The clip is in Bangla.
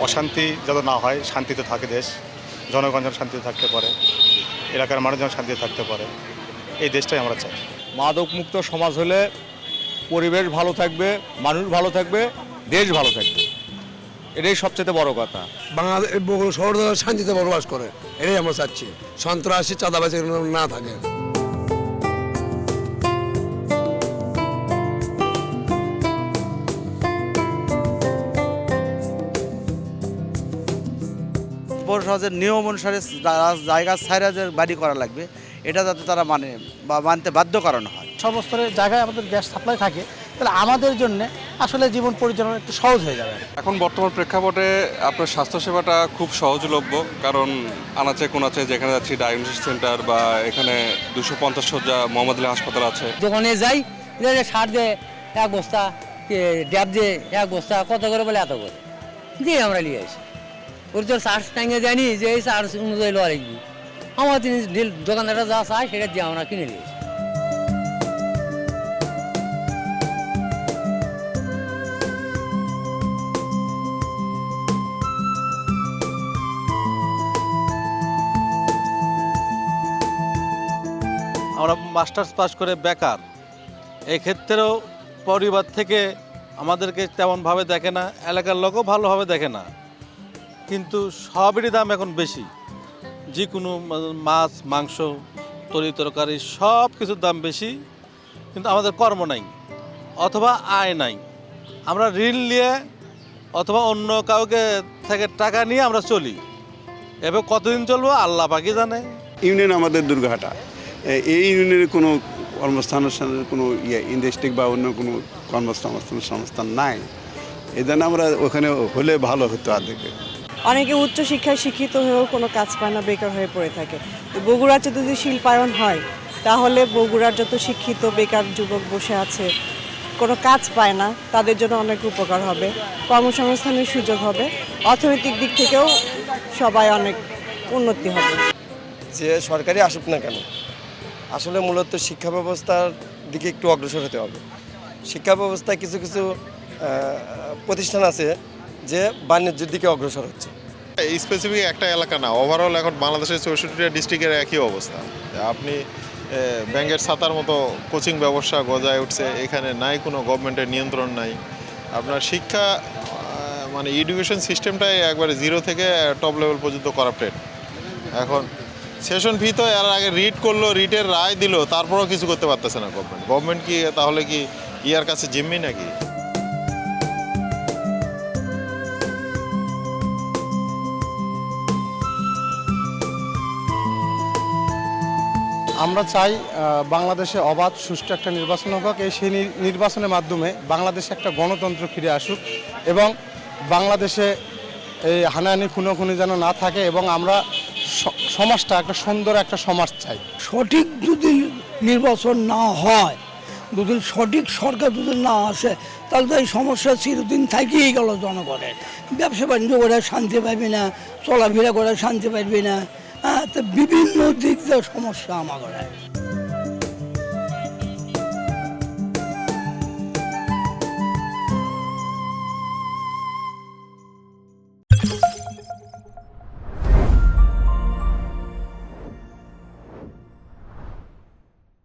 অশান্তি যত না হয়, শান্তিতে থাকে দেশ, জনগণ যেন শান্তিতে থাকতে পারে, এলাকার মানুষ যেন শান্তিতে থাকতে পারে, এই দেশটাই আমরা চাই। মাদকমুক্ত সমাজ হলে পরিবেশ ভালো থাকবে, মানুষ ভালো থাকবে, দেশ ভালো থাকবে, এটাই সবচেয়ে বড় কথা। বাংলাদেশ বগুড়া শহর শান্তিতে বসবাস করে, এটাই আমরা চাচ্ছি। সন্ত্রাসী চাঁদাবাজি না থাকে। পৌর সমাজের নিয়ম অনুসারে জায়গা ছাইরা যে বাড়ি করা লাগবে, এটা যাতে তারা মানে বা মানতে বাধ্য করানো হয়। সর্বস্তরের জায়গায় আমাদের গ্যাস সাপ্লাই থাকে, তাহলে আমাদের জন্য আসলে জীবন পরিচালনা একটু সহজ হয়ে যাবে। এখন বর্তমান প্রেক্ষাপটে আপনার স্বাস্থ্যসেবাটা খুব সহজলভ্য, কারণ আনাচে কোনাচে যেখানে যাচ্ছি ডায়াগনোসিস সেন্টার বা এখানে 250 শয্যা মোহাম্মদ আলী হাসপাতাল আছে। দোকানে যাই, সার দিয়ে এক বস্তা, ড্যাব দিয়ে এক বস্তা, কত করে বলে এত করে দিয়ে আমরা নিয়ে আসি। ওর তো চার্জ টাঙিয়ে যায়নি যে এই চার্জ অনুযায়ী লওয়া লাগবে, আমার তিনি দোকানদাররা যা চায় সেটা দিয়ে আমরা কিনে নিয়ে আসি। আমরা মাস্টার্স পাস করে বেকার, এই ক্ষেত্রেও পরিবার থেকে আমাদেরকে তেমনভাবে দেখে না, এলাকার লোকও ভালোভাবে দেখে না, কিন্তু সবেরই দাম এখন বেশি। যে কোনো মাছ, মাংস, তরকারি সব কিছুর দাম বেশি, কিন্তু আমাদের কর্ম নাই অথবা আয় নাই। আমরা ঋণ নিয়ে অথবা অন্য কাউকে থেকে টাকা নিয়ে আমরা চলি, এবার কতদিন চলবো আল্লাহ পাকি জানে। ইউনিয়ন আমাদের দুর্গাহাটা, এই ইউনিয়নের কোনো কর্মস্থানের কোনো ইন্ডাস্ট্রি বা অন্য কোনো সংস্থান নাই। এই জন্য আমরা ওখানে হলে ভালো হতো আর্ধেকে। অনেকে উচ্চ শিক্ষায় শিক্ষিত হয়েও কোনো কাজ পায় না, বেকার হয়ে পড়ে থাকে। বগুড়াতে যদি শিল্পায়ন হয়, তাহলে বগুড়ার যত শিক্ষিত বেকার যুবক বসে আছে, কোনো কাজ পায় না, তাদের জন্য অনেক উপকার হবে, কর্মসংস্থানের সুযোগ হবে, অর্থনৈতিক দিক থেকেও সবাই অনেক উন্নতি হবে। যে সরকারি আসুক না কেন, আসলে মূলত শিক্ষা ব্যবস্থার দিকে একটু অগ্রসর হতে হবে। শিক্ষা ব্যবস্থায় কিছু কিছু প্রতিষ্ঠান আছে যে বাণিজ্যের দিকে অগ্রসর হচ্ছে। এই স্পেসিফিক একটা এলাকা না, ওভারঅল এখন বাংলাদেশের 64টা ডিস্ট্রিক্টের একই অবস্থা। আপনি ব্যাংকের ছাতার মতো কোচিং ব্যবসা গজায় উঠছে, এখানে নাই কোনো গভর্নমেন্টের নিয়ন্ত্রণ নাই। আপনার শিক্ষা মানে এডুকেশন সিস্টেমটাই একবারে জিরো থেকে টপ লেভেল পর্যন্ত করাপ্টেড। এখন সেশন ফি তো এর আগে রিট করলো, রিটের রায় দিল, তারপরেও কিছু করতে পারতেছে না গভর্নমেন্ট কি তাহলে কি ইয়ার কাছে জিম্মি নাকি? আমরা চাই বাংলাদেশে অবাধ সুষ্ঠু একটা নির্বাচন হোক, সেই নির্বাচনের মাধ্যমে বাংলাদেশে একটা গণতন্ত্র ফিরে আসুক এবং বাংলাদেশে এই হানাহানি খুনোখুনি যেন না থাকে, এবং আমরা সমাজটা একটা সুন্দর একটা সমাজ চাই। সঠিক যদি নির্বাচন না হয়, যদি সঠিক সরকার যদি না আসে, তাহলে তো এই সমস্যা চিরদিন থাকিয়েই গেল। জনগণের ব্যবসা বাণিজ্য করে শান্তি পাইবে না, চলাফেরা করে শান্তি পাইবে না, তো বিভিন্ন দিক দিয়ে সমস্যা আমাদের।